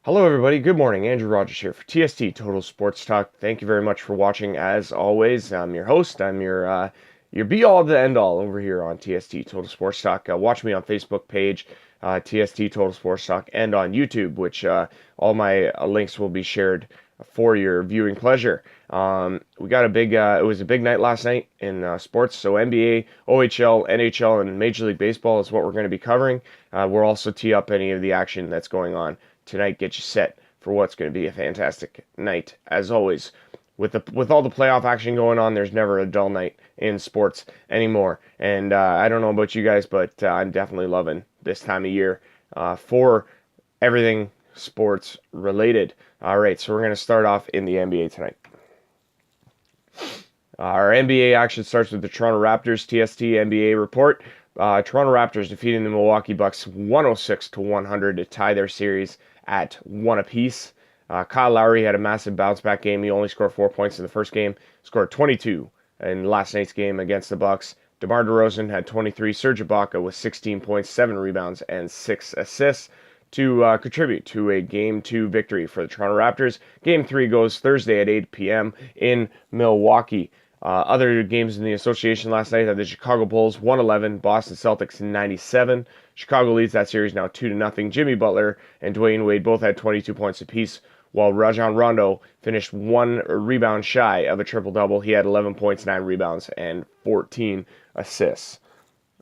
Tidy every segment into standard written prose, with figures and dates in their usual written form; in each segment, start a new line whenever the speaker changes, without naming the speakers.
Hello, everybody. Good morning. Andrew Rogers here for TST Total Sports Talk. Thank you very much for watching. As always, I'm your host. I'm your be all to end all over here on TST Total Sports Talk. Watch me on Facebook page, TST Total Sports Talk, and on YouTube, which all my links will be shared for your viewing pleasure. We got a big. It was a big night last night in sports. So NBA, OHL, NHL, and Major League Baseball is what we're going to be covering. We'll also tee up any of the action that's going on tonight. Get you set for what's going to be a fantastic night. As always, with all the playoff action going on, there's never a dull night in sports anymore. And I don't know about you guys, but I'm definitely loving this time of year for everything sports related. All right, so we're going to start off in the NBA tonight. Our NBA action starts with the Toronto Raptors TST NBA report. Toronto Raptors defeating the Milwaukee Bucks 106-100 to tie their series at 1 apiece. Kyle Lowry had a massive bounce-back game. He only scored 4 points in the first game, scored 22 in last night's game against the Bucks. DeMar DeRozan had 23. Serge Ibaka with 16 points, 7 rebounds, and 6 assists to contribute to a Game 2 victory for the Toronto Raptors. Game 3 goes Thursday at 8 p.m. in Milwaukee. Other games in the association last night had the Chicago Bulls 111, Boston Celtics 97. Chicago leads that series now 2-0. Jimmy Butler and Dwayne Wade both had 22 points apiece, while Rajon Rondo finished 1 rebound shy of a triple-double. He had 11 points, 9 rebounds, and 14 assists.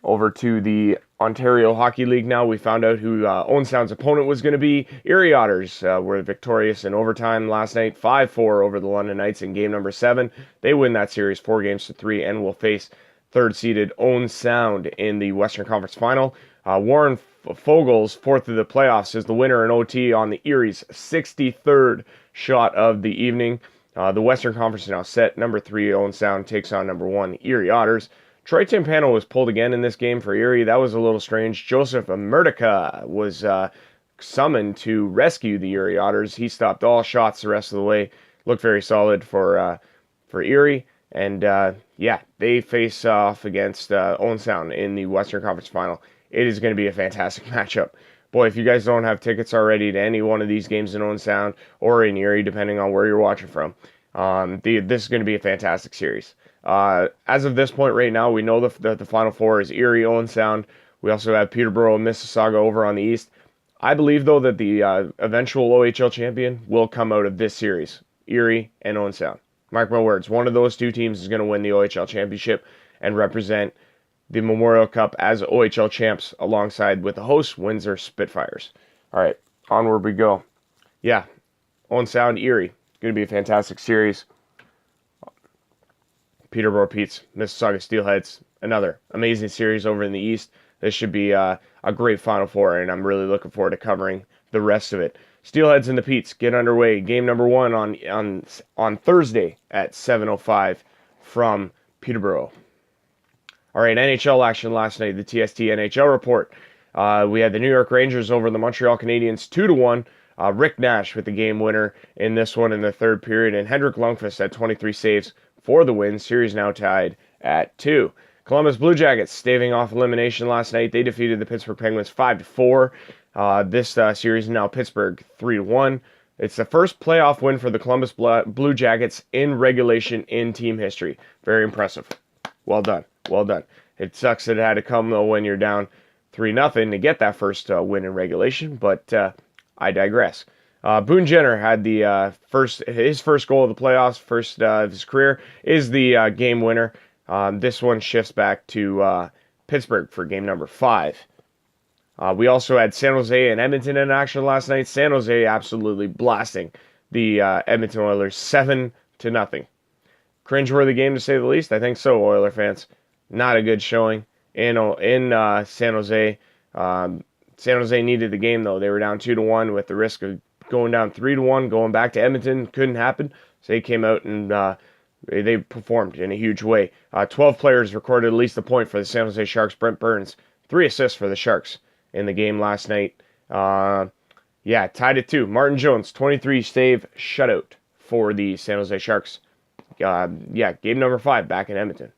Over to the Ontario Hockey League now. We found out who Owen Sound's opponent was going to be. Erie Otters were victorious in overtime last night, 5-4 over the London Knights in game number 7. They win that series 4-3 and will face third-seeded Owen Sound in the Western Conference Final. Warren Fogel's fourth of the playoffs is the winner in OT on the Erie's 63rd shot of the evening. The Western Conference is now set. Number 3 Owen Sound takes on number 1 Erie Otters. Troy Timpano was pulled again in this game for Erie. That was a little strange. Joseph Murdica was summoned to rescue the Erie Otters. He stopped all shots the rest of the way. Looked very solid for Erie. And they face off against Owen Sound in the Western Conference Final. It is going to be a fantastic matchup. Boy, if you guys don't have tickets already to any one of these games in Owen Sound or in Erie, depending on where you're watching from, this is going to be a fantastic series. As of this point right now, we know the Final Four is Erie, Owen Sound. We also have Peterborough and Mississauga over on the east. I believe, though, that the eventual OHL champion will come out of this series, Erie and Owen Sound. Mark my words, one of those two teams is going to win the OHL championship and represent the Memorial Cup as OHL champs alongside with the host Windsor Spitfires. All right, onward we go. Yeah, Owen Sound, Erie. It's going to be a fantastic series. Peterborough Petes, Mississauga Steelheads, another amazing series over in the East. This should be a great Final Four, and I'm really looking forward to covering the rest of it. Steelheads and the Petes get underway. Game number 1 on Thursday at 7:05 from Peterborough. All right, NHL action last night. The TST NHL report. We had the New York Rangers over the Montreal Canadiens 2-1. Rick Nash with the game winner in this one in the third period, and Henrik Lundqvist had 23 saves for the win. Series now tied at 2. Columbus Blue Jackets staving off elimination last night. They defeated the Pittsburgh Penguins 5-4. This series is now Pittsburgh 3-1. It's the first playoff win for the Columbus Blue Jackets in regulation in team history. Very impressive. Well done. Well done. It sucks that it had to come, though, when you're down 3-0 to get that first win in regulation, but I digress. Boone Jenner had his first goal of the playoffs, first of his career, is the game winner. This one shifts back to Pittsburgh for game number 5. We also had San Jose and Edmonton in action last night. San Jose absolutely blasting the Edmonton Oilers 7-0. Cringeworthy game to say the least. I think so, Oiler fans. Not a good showing in San Jose. San Jose needed the game, though. They were down 2-1 with the risk of going down 3-1, going back to Edmonton. Couldn't happen. So they came out and they performed in a huge way. 12 players recorded at least a point for the San Jose Sharks. Brent Burns, 3 assists for the Sharks in the game last night. Tied at 2. Martin Jones, 23 save shutout for the San Jose Sharks. Game number 5 back in Edmonton.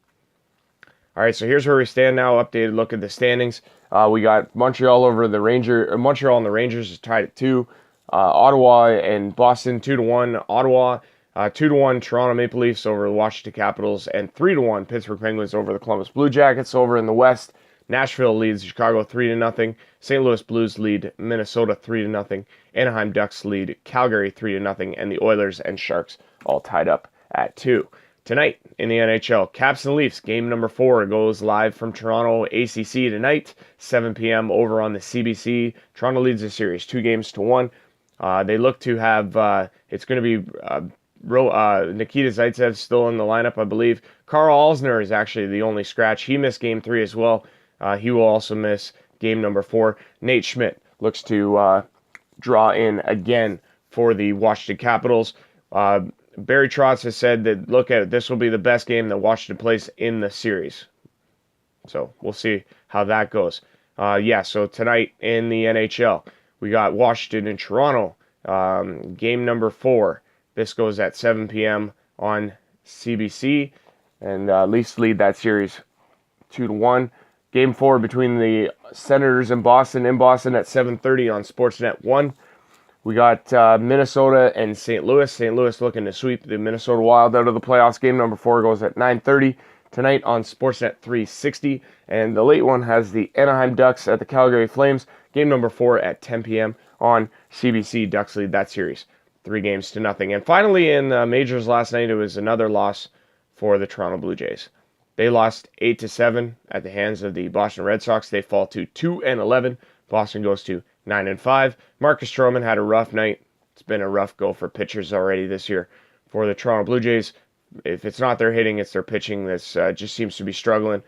All right, so here's where we stand now. Updated look at the standings. We got Montreal over the Montreal and the Rangers is tied at 2. Ottawa and Boston 2-1. Ottawa 2-1 Toronto Maple Leafs over the Washington Capitals, and 3-1 Pittsburgh Penguins over the Columbus Blue Jackets. Over in the West, Nashville leads Chicago 3-0. St. Louis Blues lead Minnesota 3-0. Anaheim Ducks lead Calgary 3-0, and the Oilers and Sharks all tied up at 2. Tonight in the NHL, Caps and Leafs, game number 4 goes live from Toronto ACC tonight, 7 p.m. over on the CBC. Toronto leads the series 2-1. They look to have, it's going to be Nikita Zaitsev still in the lineup, I believe. Carl Alsner is actually the only scratch. He missed game 3 as well. He will also miss game number 4. Nate Schmidt looks to draw in again for the Washington Capitals. Barry Trotz has said that, look at it, this will be the best game that Washington plays in the series. So we'll see how that goes. So tonight in the NHL, we got Washington and Toronto, game number 4. This goes at 7 p.m. on CBC, and Leafs lead that series 2-1. Game 4 between the Senators and Boston in Boston at 7:30 on Sportsnet 1. We got Minnesota and St. Louis. St. Louis looking to sweep the Minnesota Wild out of the playoffs. Game number 4 goes at 9:30 tonight on Sportsnet 360. And the late one has the Anaheim Ducks at the Calgary Flames. Game number 4 at 10 p.m. on CBC. Ducks lead that series 3-0. And finally, in the majors last night, it was another loss for the Toronto Blue Jays. They lost 8-7 at the hands of the Boston Red Sox. They fall to 2-11. Boston goes to 9-5. Marcus Stroman had a rough night. It's been a rough go for pitchers already this year for the Toronto Blue Jays. If it's not their hitting, it's their pitching. This just seems to be struggling.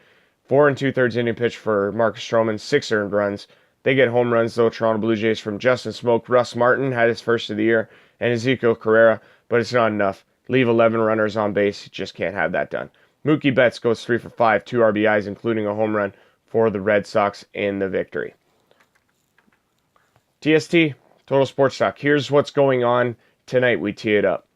4 2/3 inning pitch for Marcus Stroman, 6 earned runs. They get home runs, though, Toronto Blue Jays, from Justin Smoke. Russ Martin had his first of the year, and Ezekiel Carrera, but it's not enough. Leave 11 runners on base. You just can't have that done. Mookie Betts goes 3 for 5, 2 RBIs, including a home run for the Red Sox in the victory. TST, Total Sports Talk. Here's what's going on tonight. We tee it up.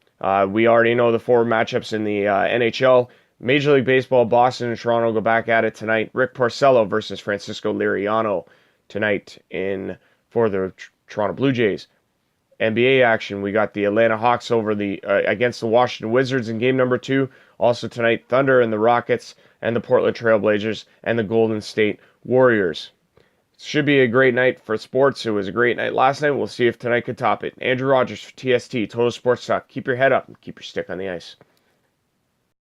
We already know the 4 matchups in the NHL. Major League Baseball, Boston and Toronto go back at it tonight. Rick Porcello versus Francisco Liriano tonight for the Toronto Blue Jays. NBA action, we got the Atlanta Hawks over against the Washington Wizards in game number 2. Also tonight, Thunder and the Rockets and the Portland Trail Blazers and the Golden State Warriors. Should be a great night for sports. It was a great night last night. We'll see if tonight could top it. Andrew Rogers for TST, Total Sports Talk. Keep your head up and keep your stick on the ice.